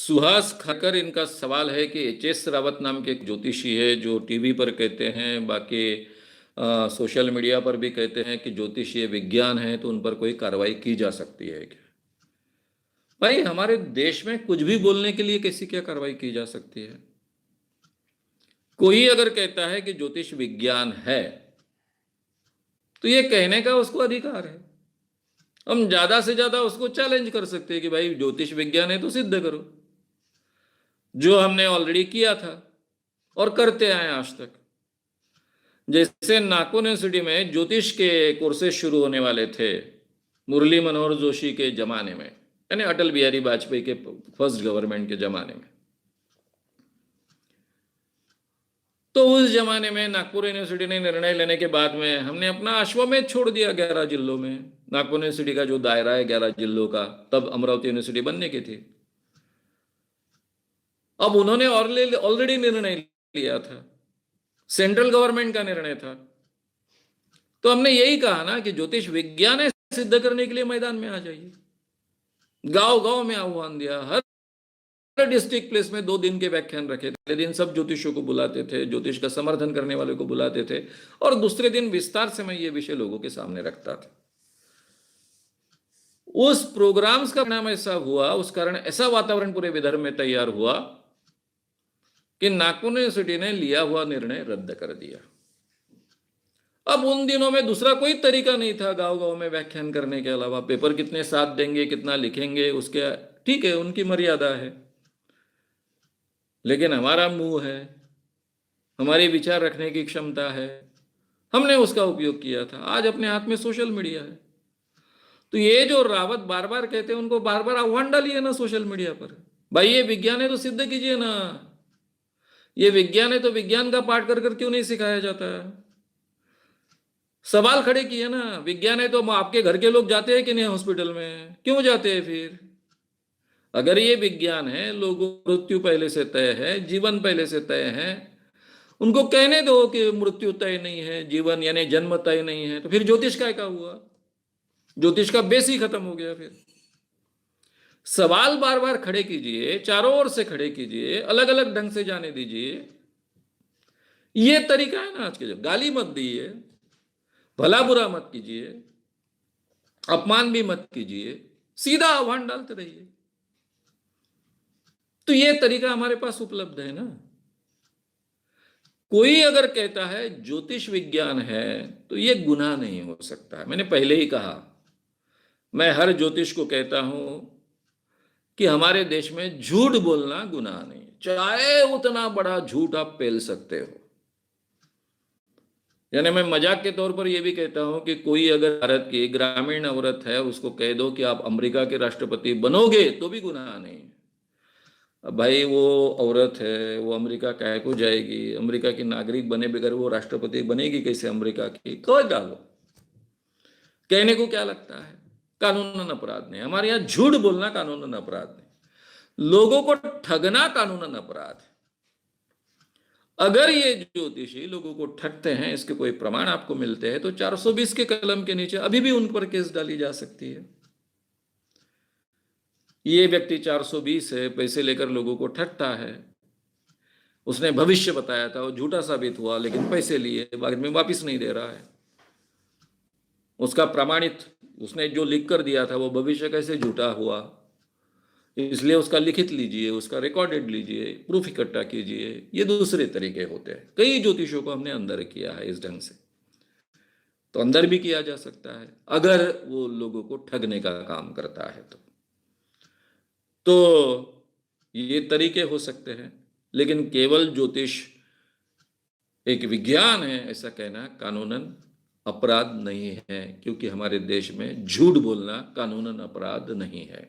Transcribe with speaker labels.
Speaker 1: सुहास खाकर इनका सवाल है कि एच.एस. रावत नाम के एक ज्योतिषी है जो टीवी पर कहते हैं, बाकी सोशल मीडिया पर भी कहते हैं कि ज्योतिषीय विज्ञान है, तो उन पर कोई कार्रवाई की जा सकती है क्या? भाई, हमारे देश में कुछ भी बोलने के लिए कैसी क्या कार्रवाई की जा सकती है? कोई अगर कहता है कि ज्योतिष विज्ञान है, तो ये कहने का उसको अधिकार है। हम ज्यादा से ज्यादा उसको चैलेंज कर सकते हैं कि भाई ज्योतिष विज्ञान है तो सिद्ध करो, जो हमने ऑलरेडी किया था और करते आए आज तक। जैसे नागपुर यूनिवर्सिटी में ज्योतिष के कोर्सेज शुरू होने वाले थे मुरली मनोहर जोशी के जमाने में, यानी अटल बिहारी वाजपेयी के फर्स्ट गवर्नमेंट के जमाने में। तो उस जमाने में नागपुर यूनिवर्सिटी ने निर्णय लेने के बाद में हमने अपना अश्वमेध छोड़ दिया 11 जिलों में। नागपुर यूनिवर्सिटी का जो दायरा है 11 जिलों का, तब अमरावती यूनिवर्सिटी बनने की थी। अब उन्होंने ऑलरेडी निर्णय लिया था, सेंट्रल गवर्नमेंट का निर्णय था। तो हमने यही कहा ना कि ज्योतिष विज्ञान है, सिद्ध करने के लिए मैदान में आ जाइए। गांव गांव में आह्वान दिया, हर डिस्ट्रिक्ट प्लेस में 2 दिन के व्याख्यान रखे। पहले दिन सब ज्योतिषियों को बुलाते थे, ज्योतिष का समर्थन करने वाले को बुलाते थे, और दूसरे दिन विस्तार से मैं ये विषय लोगों के सामने रखता था। उस प्रोग्राम्स का परिणाम ऐसा हुआ, उस कारण ऐसा वातावरण पूरे विदर्भ में तैयार हुआ कि नागपुर यूनिवर्सिटी ने लिया हुआ निर्णय रद्द कर दिया। अब उन दिनों में दूसरा कोई तरीका नहीं था गांव गांव में व्याख्यान करने के अलावा। पेपर कितने साथ देंगे, कितना लिखेंगे, उसके ठीक है, उनकी मर्यादा है, लेकिन हमारा मुंह है, हमारी विचार रखने की क्षमता है, हमने उसका उपयोग किया था। आज अपने हाथ में सोशल मीडिया है, तो ये जो रावत बार बार कहते हैं, उनको बार बार आह्वान डालिए ना सोशल मीडिया पर, भाई ये विज्ञान है तो सिद्ध कीजिए ना। ये विज्ञान है तो विज्ञान का पाठ कर कर क्यों नहीं सिखाया जाता? सवाल खड़े किए ना। विज्ञान है तो आपके घर के लोग जाते हैं कि नहीं हॉस्पिटल में? क्यों जाते हैं फिर? अगर ये विज्ञान है, लोगों मृत्यु पहले से तय है, जीवन पहले से तय है, उनको कहने दो कि मृत्यु तय नहीं है, जीवन यानी जन्म तय नहीं है, तो फिर ज्योतिष का हुआ? ज्योतिष का बेस ही खत्म हो गया। फिर सवाल बार बार खड़े कीजिए, चारों ओर से खड़े कीजिए, अलग अलग ढंग से जाने दीजिए। ये तरीका है ना आज के। जब गाली मत दीजिए, भला बुरा मत कीजिए, अपमान भी मत कीजिए, सीधा आह्वान डालते रहिए। तो ये तरीका हमारे पास उपलब्ध है ना। कोई अगर कहता है ज्योतिष विज्ञान है, तो ये गुनाह नहीं हो सकता है। मैंने पहले ही कहा, मैं हर ज्योतिष को कहता हूं कि हमारे देश में झूठ बोलना गुनाह नहीं, चाहे उतना बड़ा झूठ आप पेल सकते हो। यानी मैं मजाक के तौर पर यह भी कहता हूं कि कोई अगर भारत की ग्रामीण औरत है, उसको कह दो कि आप अमेरिका के राष्ट्रपति बनोगे, तो भी गुनाह नहीं। अब भाई वो औरत है, वो अमेरिका काहे को जाएगी? अमेरिका की नागरिक बने बगैर वो राष्ट्रपति बनेगी कैसे अमेरिका की? कह डालो, कहने को क्या लगता है? कानूनन अपराध नहीं। हमारे यहां झूठ बोलना कानूनन अपराध नहीं, लोगों को ठगना कानूनन अपराध है। अगर ये ज्योतिषी लोगों को ठगते हैं, इसके कोई प्रमाण आपको मिलते हैं, तो 420 के कलम के नीचे अभी भी उन पर केस डाली जा सकती है। ये व्यक्ति 420 है, पैसे लेकर लोगों को ठगता है, उसने भविष्य बताया था, वो झूठा साबित हुआ, लेकिन पैसे लिए, बाद में वापिस नहीं दे रहा है। उसका प्रमाणित, उसने जो लिख कर दिया था वो भविष्य कैसे झूठा हुआ? इसलिए उसका लिखित लीजिए, उसका रिकॉर्डेड लीजिए, प्रूफ इकट्ठा कीजिए। ये दूसरे तरीके होते हैं। कई ज्योतिषों को हमने अंदर किया है इस ढंग से, तो अंदर भी किया जा सकता है अगर वो लोगों को ठगने का काम करता है तो ये तरीके हो सकते हैं। लेकिन केवल ज्योतिष एक विज्ञान है ऐसा कहना कानूनन अपराध नहीं है, क्योंकि हमारे देश में झूठ बोलना कानूनन अपराध नहीं है।